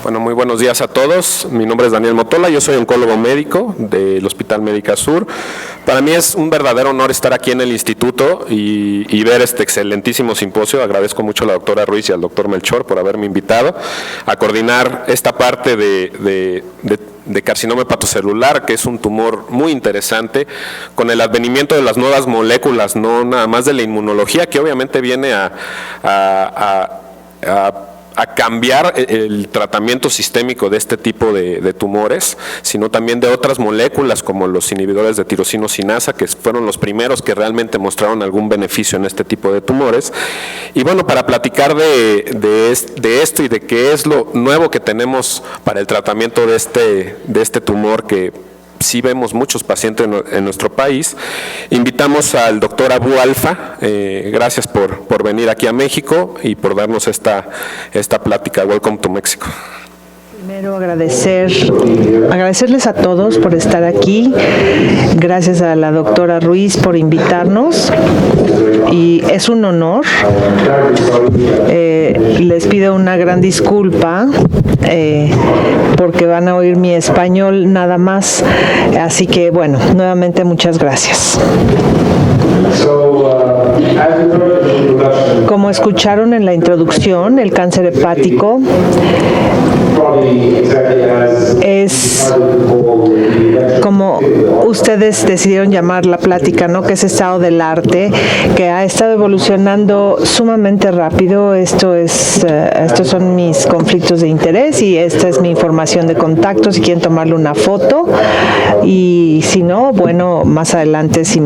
Bueno, muy buenos días a todos. Mi nombre es Daniel Motola, yo soy oncólogo médico del Hospital Médica Sur. Para mí es un verdadero honor estar aquí en el instituto y ver este excelentísimo simposio. Agradezco mucho a la doctora Ruiz y al doctor Melchor por haberme invitado a coordinar esta parte de carcinoma hepatocelular, que es un tumor muy interesante, con el advenimiento de las nuevas moléculas, no nada más de la inmunología, que obviamente viene a cambiar el tratamiento sistémico de este tipo de tumores, sino también de otras moléculas como los inhibidores de tirosinosinasa, que fueron los primeros que realmente mostraron algún beneficio en este tipo de tumores. Y bueno, para platicar de esto y de qué es lo nuevo que tenemos para el tratamiento de este tumor, que sí vemos muchos pacientes en nuestro país, invitamos al doctor Abu Alfa. Gracias por venir aquí a México y por darnos esta plática. Welcome to Mexico. Primero agradecerles a todos por estar aquí. Gracias a la doctora Ruiz por invitarnos y es un honor. Les pido una gran disculpa porque van a oír mi español nada más, así que bueno, nuevamente muchas gracias. Como escucharon en la introducción, el cáncer hepático es, como ustedes decidieron llamar la plática, ¿no?, que es estado del arte, que ha estado evolucionando sumamente rápido. Estos son mis conflictos de interés y esta es mi información de contacto si quieren tomarle una foto, y si no, bueno, más adelante si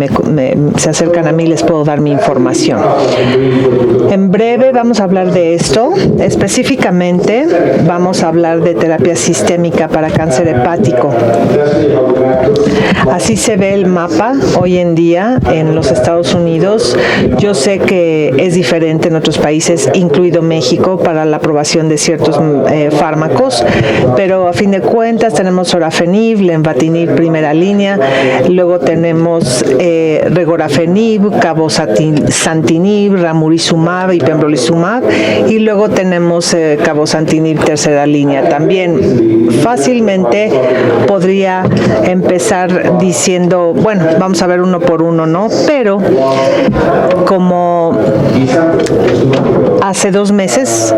se acercan a mí les puedo dar mi información. En breve vamos a hablar de esto. Específicamente vamos a hablar de terapia sistémica para cáncer hepático. Así se ve el mapa hoy en día en los Estados Unidos. Yo sé que es diferente en otros países, incluido México, para la aprobación de ciertos fármacos, pero a fin de cuentas tenemos sorafenib, lenvatinib primera línea, luego tenemos regorafenib, cabozantinib, ramucizumab y pembrolizumab, y luego tenemos cabozantinib tercera línea. También fácilmente podría empezar diciendo, bueno, vamos a ver uno por uno, ¿no? Pero como hace 2 meses,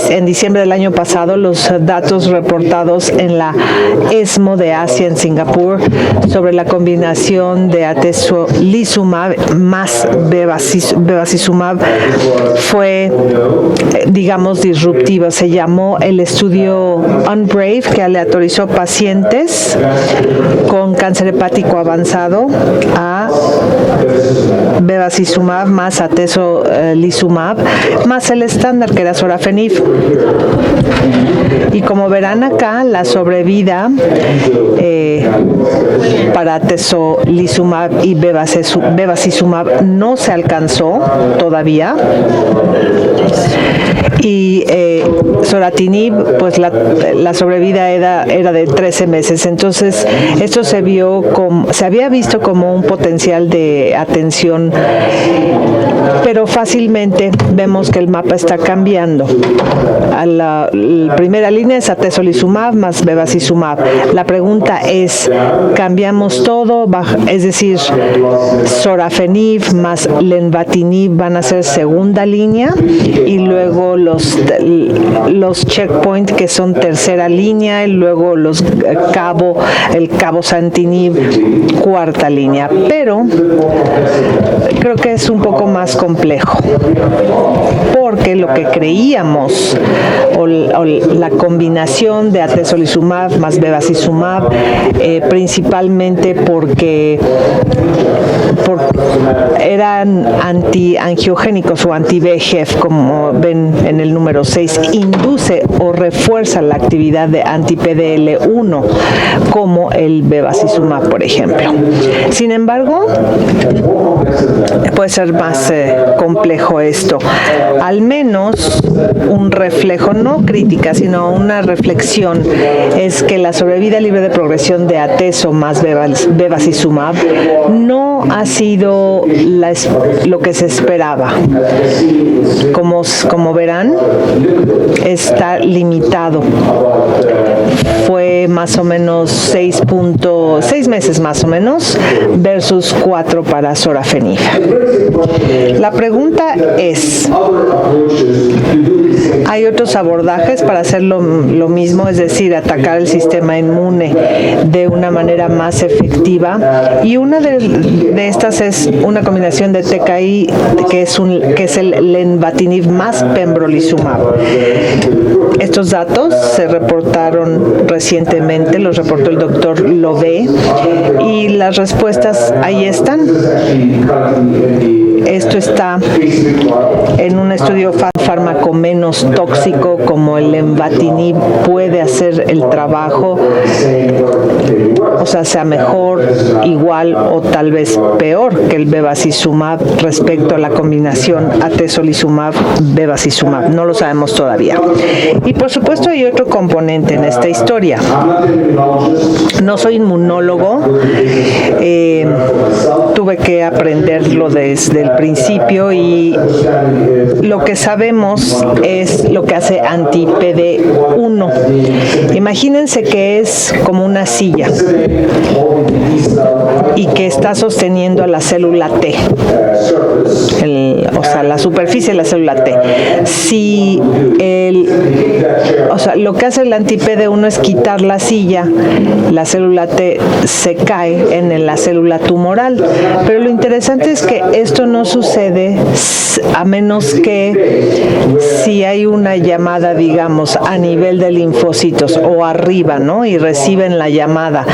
en diciembre del año pasado, los datos reportados en la ESMO de Asia en Singapur sobre la combinación de atezolizumab más bevacizumab fue, digamos, disruptiva. Se llamó el estudio UNBRAVE, que aleatorizó pacientes con cáncer hepático avanzado a bevacizumab más atezolizumab más el estándar, que era sorafenib. Y como verán acá, la sobrevida para atezolizumab y bevacizumab no se alcanzó todavía. Y soratinib, pues la sobrevida era de 13 meses. Entonces, esto se había visto como un potencial de atención, pero fácilmente vemos que el mapa está cambiando. La primera línea es atezolizumab más bevacizumab. La pregunta es, ¿cambiamos todo? Es decir, sorafenib más lenvatinib van a ser segunda línea, y luego los checkpoint, que son tercera línea, y luego el cabozantinib cuarta línea. Pero creo que es un poco más complejo, porque lo que creíamos, o la combinación de atezolizumab más bevacizumab, principalmente porque eran antiangiogénicos o anti-VEGF, como ven en el número 6, induce o refuerza la actividad de anti-PDL1, como el bevacizumab, por ejemplo. Sin embargo, puede ser más complejo esto. Al menos un reflejo, no crítica, sino una reflexión, es que la sobrevida libre de progresión de atezo más bevacizumab no ha sido lo que se esperaba. Como verán, bien está limitado. Fue más o menos 6 meses más o menos versus 4 para sorafenib. La pregunta es, ¿hay otros abordajes para hacer lo mismo? Es decir, atacar el sistema inmune de una manera más efectiva. Y una de estas es una combinación de TKI que es el lenvatinib más pembrolizumab. Estos datos se reportaron recientemente, los reportó el doctor Lové, y las respuestas ahí están. Esto está en un estudio fármaco menos tóxico, como el lenvatinib puede hacer el trabajo, o sea mejor, igual o tal vez peor que el bevacizumab respecto a la combinación atezolizumab-bevacizumab. No lo sabemos todavía. Y por supuesto hay otro componente en esta historia. No soy inmunólogo, tuve que aprenderlo desde el principio, y lo que sabemos es lo que hace anti-PD1. Imagínense que es como una silla y que está sosteniendo a la célula T, la superficie de la célula T. Si lo que hace el anti-PD1 es quitar la silla, la célula T se cae en la célula tumoral. Pero lo interesante es que esto no sucede a menos que si hay una llamada, digamos, a nivel de linfocitos o arriba, ¿no? Y reciben la llamada.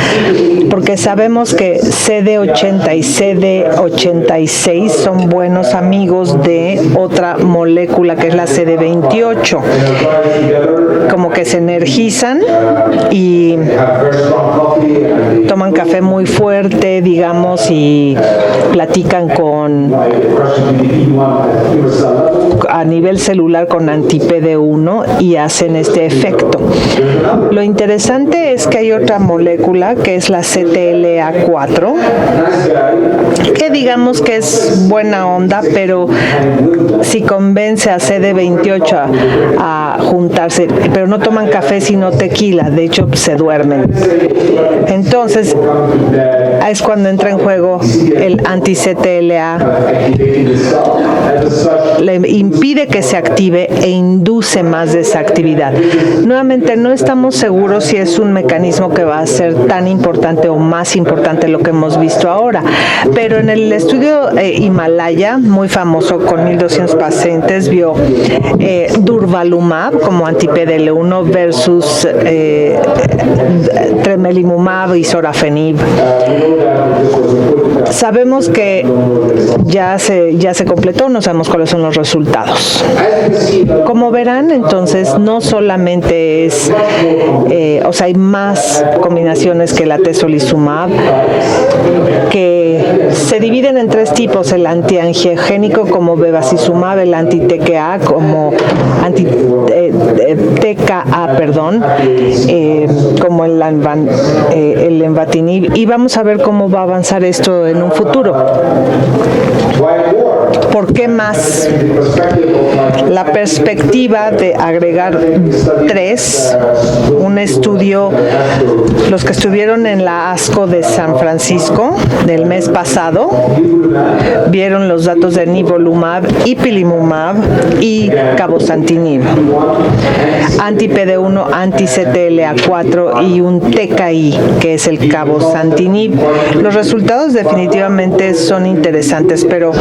Porque sabemos que CD80 y CD86 son buenos amigos de otra molécula que es la CD28. Como que se energizan y toman café muy fuerte, digamos, y platican a nivel celular con anti-PD1 y hacen este efecto. Lo interesante es que hay otra molécula que es la CTLA4, que digamos que es buena onda, pero si convence a CD28 a juntarse, pero no toman café sino tequila, de hecho se duermen. Entonces es cuando entra en juego el anti-CTLA, le impide que se active e induce más de esa actividad. Nuevamente, no estamos seguros si es un mecanismo que va a ser tan importante o más importante de lo que hemos visto ahora, pero en el estudio Himalaya, muy famoso con 1,200 pacientes, vio durvalumab como anti-PDL1 versus tremelimumab y sorafenib. Sabemos que ya se completó, no sabemos cuáles son los resultados. Como verán, entonces, no solamente es, hay más combinaciones que el atezolizumab, que se dividen en 3 tipos: el antiangiogénico como bevacizumab, el anti-TKA como como el lenvatinib, y vamos a ver cómo va a avanzar esto en un futuro. ¿Por qué más? La perspectiva de agregar 3, un estudio, los que estuvieron en la ASCO de San Francisco del mes pasado, vieron los datos de nivolumab, ipilimumab y cabozantinib, anti-PD1, anti-CTLA4 y un TKI, que es el cabozantinib. Los resultados definitivamente son interesantes, pero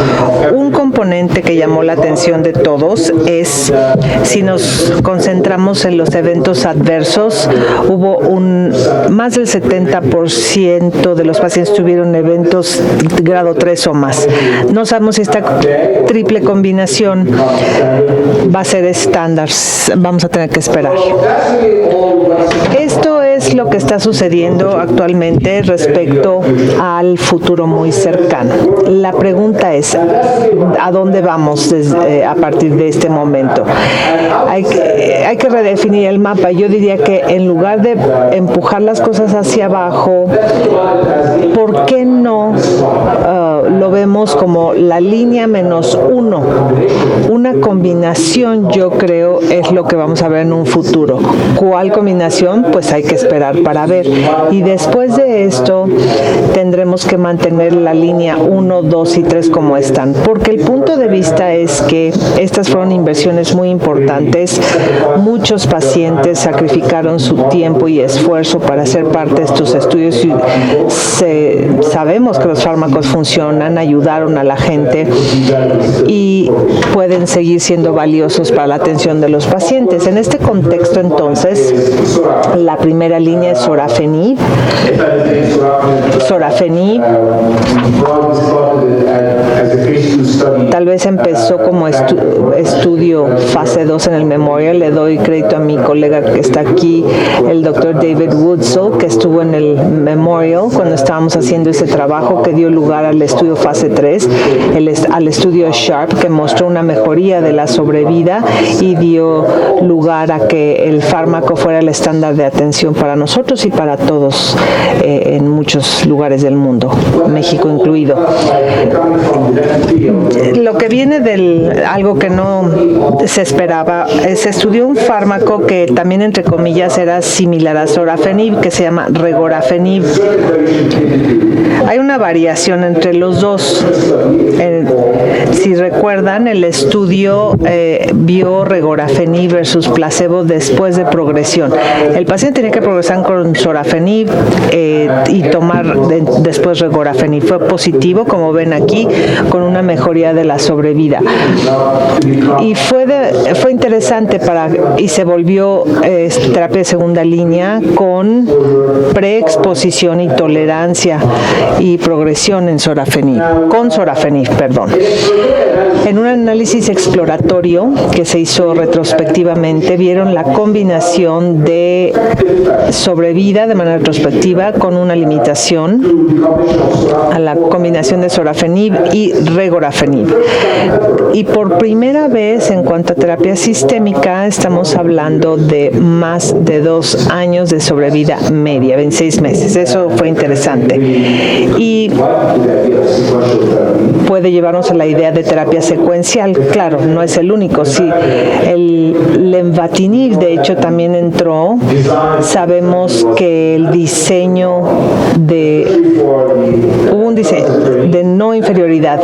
un componente que llamó la atención de todos es, si nos concentramos en los eventos adversos, hubo más del 70% de los pacientes tuvieron eventos de grado 3 o más. No sabemos si esta triple combinación va a ser estándar, vamos a tener que esperar. Esto es es lo que está sucediendo actualmente respecto al futuro muy cercano. La pregunta es, ¿a dónde vamos a partir de este momento? Hay que redefinir el mapa. Yo diría que en lugar de empujar las cosas hacia abajo, ¿por qué no lo vemos como la línea -1? Una combinación, yo creo, es lo que vamos a ver en un futuro. ¿Cuál combinación? Pues hay que esperar para ver. Y después de esto tendremos que mantener la línea 1, 2 y 3 como están, porque el punto de vista es que estas fueron inversiones muy importantes. Muchos pacientes sacrificaron su tiempo y esfuerzo para ser parte de estos estudios y sabemos que los fármacos funcionan, ayudaron a la gente y pueden seguir siendo valiosos para la atención de los pacientes. En este contexto, entonces, la primera línea es sorafenib. Sorafenib tal vez empezó como estudio fase 2 en el Memorial. Le doy crédito a mi colega que está aquí, el doctor David Woodsell, que estuvo en el Memorial cuando estábamos haciendo ese trabajo que dio lugar al estudio fase 3, al estudio SHARP, que mostró una mejoría de la sobrevida y dio lugar a que el fármaco fuera el estándar de atención para nosotros y para todos en muchos lugares del mundo, México incluido. Lo que viene de algo que no se esperaba, se estudió un fármaco que también, entre comillas, era similar a sorafenib, que se llama regorafenib. Hay una variación entre los dos. Si recuerdan, el estudio vio regorafenib versus placebo después de progresión. El paciente tenía que progresar con sorafenib y tomar después regorafenib. Fue positivo, como ven aquí, con una mejoría de la sobrevida. Y fue interesante y se volvió terapia de segunda línea con preexposición y tolerancia y progresión con sorafenib. En un análisis exploratorio que se hizo retrospectivamente, vieron la combinación de sobrevida de manera retrospectiva con una limitación a la combinación de sorafenib y regorafenib. Y por primera vez, en cuanto a terapia sistémica, estamos hablando de más de 2 años de sobrevida media, 26 meses. Eso fue interesante. Y puede llevarnos a la idea de terapia secuencial. Claro, no es el único. Sí, el lenvatinib, de hecho, también entró. Sabemos que el diseño hubo un diseño de no inferioridad.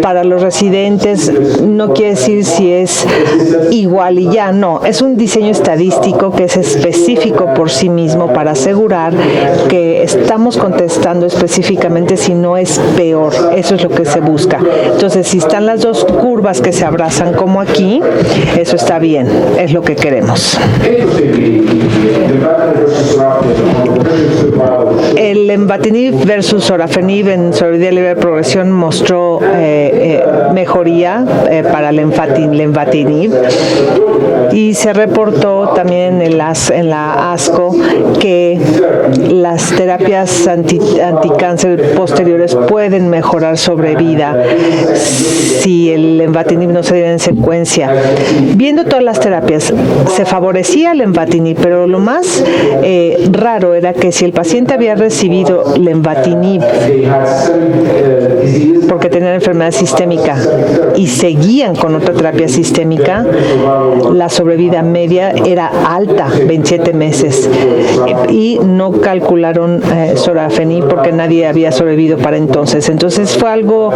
Para los residentes no quiere decir si es igual y ya, no. Es un diseño estadístico que es específico por sí mismo para asegurar que estamos contestando específicamente si no es peor. Eso es lo que se busca. Entonces, si están las dos curvas que se abrazan como aquí, eso está bien, es lo que queremos. El lenvatinib versus sorafenib en sobrevida libre de progresión mostró mejoría para lenvatinib, y se reportó también en la ASCO que las terapias anticáncer posteriores pueden mejorar sobrevida si el lenvatinib no se diera en secuencia. Viendo todas las terapias, se favorecía el lenvatinib, pero lo más raro era que si el paciente había recibido lenvatinib porque tenían enfermedad sistémica y seguían con otra terapia sistémica, la sobrevida media era alta, 27 meses, y no calcularon sorafenib porque nadie había sobrevivido para entonces. Entonces fue algo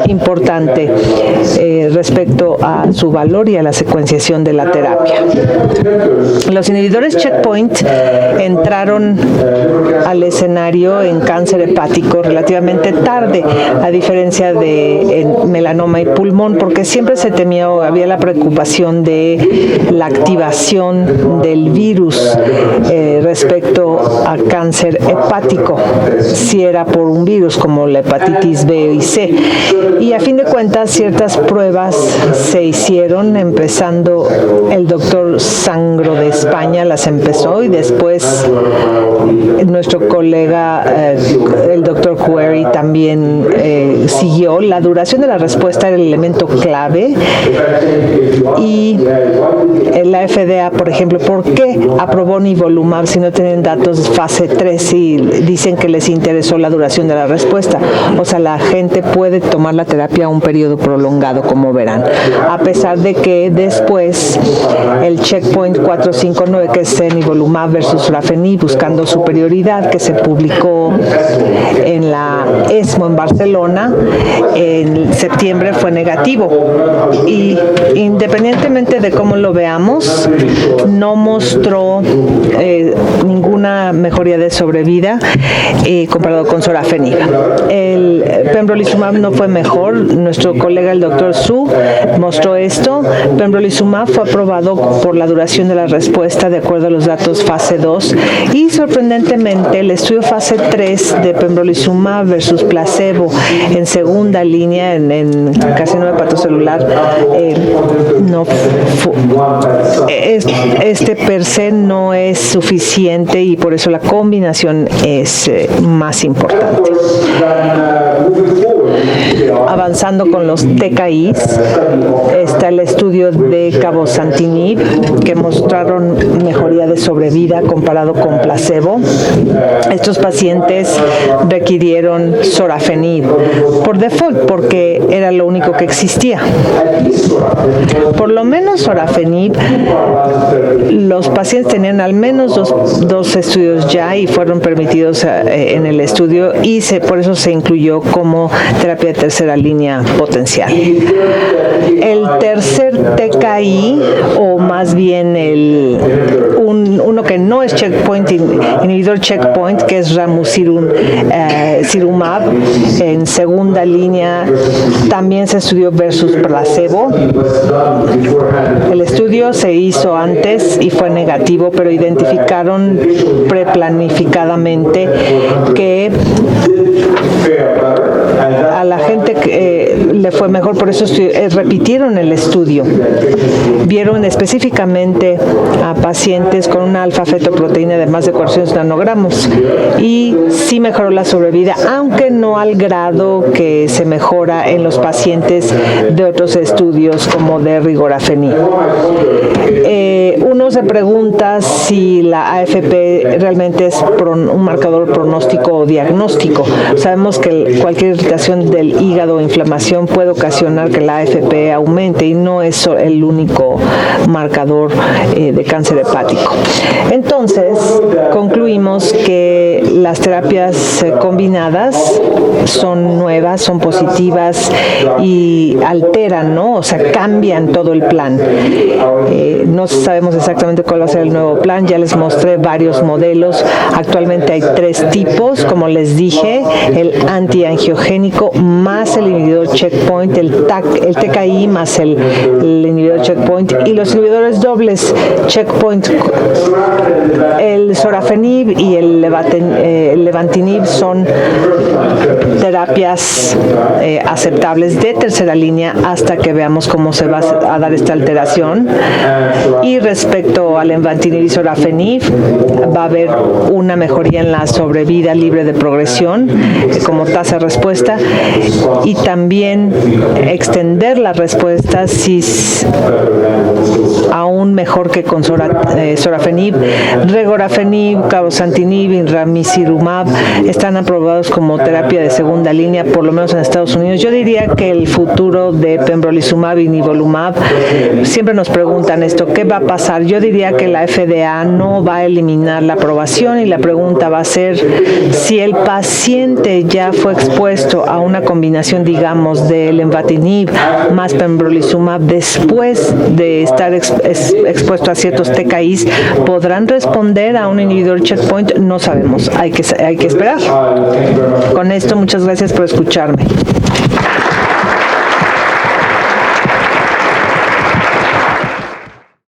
importante respecto a su valor y a la secuenciación de la terapia. Los inhibidores checkpoint entraron al escenario en cáncer hepático relativamente tarde, a diferencia de melanoma y pulmón, porque siempre se temía o había la preocupación de de la activación del virus respecto a cáncer hepático, si era por un virus como la hepatitis B y C. Y a fin de cuentas, ciertas pruebas se hicieron, empezando el doctor Sangro de España las empezó, y después nuestro colega, el doctor Query, también siguió. La duración de la respuesta era el elemento clave, y la FDA, por ejemplo, ¿por qué aprobó nivolumab si no tienen datos fase 3 y dicen que les interesó la duración de la respuesta? O sea, la gente puede tomar la terapia a un periodo prolongado, como verán, a pesar de que después el checkpoint 459, que es nivolumab versus sorafenib, buscando superioridad, que se publicó en la ESMO en Barcelona en septiembre, fue negativo, y independientemente de cómo lo veamos, no mostró ninguna mejoría de sobrevida comparado con sorafenib. El pembrolizumab no fue mejor. Nuestro colega, el doctor Su, mostró esto. Pembrolizumab fue aprobado por la duración de la respuesta de acuerdo a los datos fase 2, y sorprendentemente el estudio fase 3 de pembrolizumab versus placebo en segunda línea en carcinoma hepatocelular este per se no es suficiente, y por eso la combinación es más importante. Avanzando con los TKIs, está el estudio de cabozantinib, que mostraron mejoría de sobrevida comparado con placebo. Estos pacientes requirieron sorafenib por default, porque era lo único que existía. Por lo menos sorafenib, los pacientes tenían al menos dos estudios ya y fueron permitidos en el estudio, y por eso se incluyó como terapia de tercera línea potencial. El tercer TKI, o más bien uno que no es inhibidor checkpoint, que es ramucirumab, en segunda línea, también se estudió versus placebo. El estudio se hizo antes y fue negativo, pero identificaron preplanificadamente que a la gente que le fue mejor, por eso repitieron el estudio. Vieron específicamente a pacientes con una alfa-fetoproteína de más de 400 nanogramos, y sí mejoró la sobrevida, aunque no al grado que se mejora en los pacientes de otros estudios como de rigorafenib. Uno se pregunta si la AFP realmente es un marcador pronóstico o diagnóstico. Sabemos que cualquier irritación del hígado o inflamación puede ocasionar que la AFP aumente, y no es el único marcador de cáncer hepático. Entonces, concluimos que las terapias combinadas son nuevas, son positivas y alteran, ¿no? O sea, cambian todo el plan. No sabemos exactamente cuál va a ser el nuevo plan. Ya les mostré varios modelos. Actualmente hay 3 tipos, como les dije: el antiangiogénico más el inhibidor checkpoint, el TKI más el inhibidor checkpoint, y los inhibidores dobles checkpoint. El sorafenib y el levantinib son terapias aceptables de tercera línea hasta que veamos cómo se va a dar esta alteración. Y respecto al levantinib y sorafenib, va a haber una mejoría en la sobrevida libre de progresión como tasa de respuesta, y también extender la respuesta aún mejor que con sorafenib. Regorafenib, cabozantinib y ramucirumab están aprobados como terapia de segunda línea, por lo menos en Estados Unidos. Yo diría que el futuro de pembrolizumab y nivolumab, siempre nos preguntan esto, ¿qué va a pasar? Yo diría que la FDA no va a eliminar la aprobación, y la pregunta va a ser si el paciente ya fue expuesto a una combinación, digamos, de lenvatinib más pembrolizumab después de estar expuesto a ciertos TKIs, ¿podrán responder a un inhibidor checkpoint? No sabemos, hay que esperar. Con esto, muchas gracias por escucharme.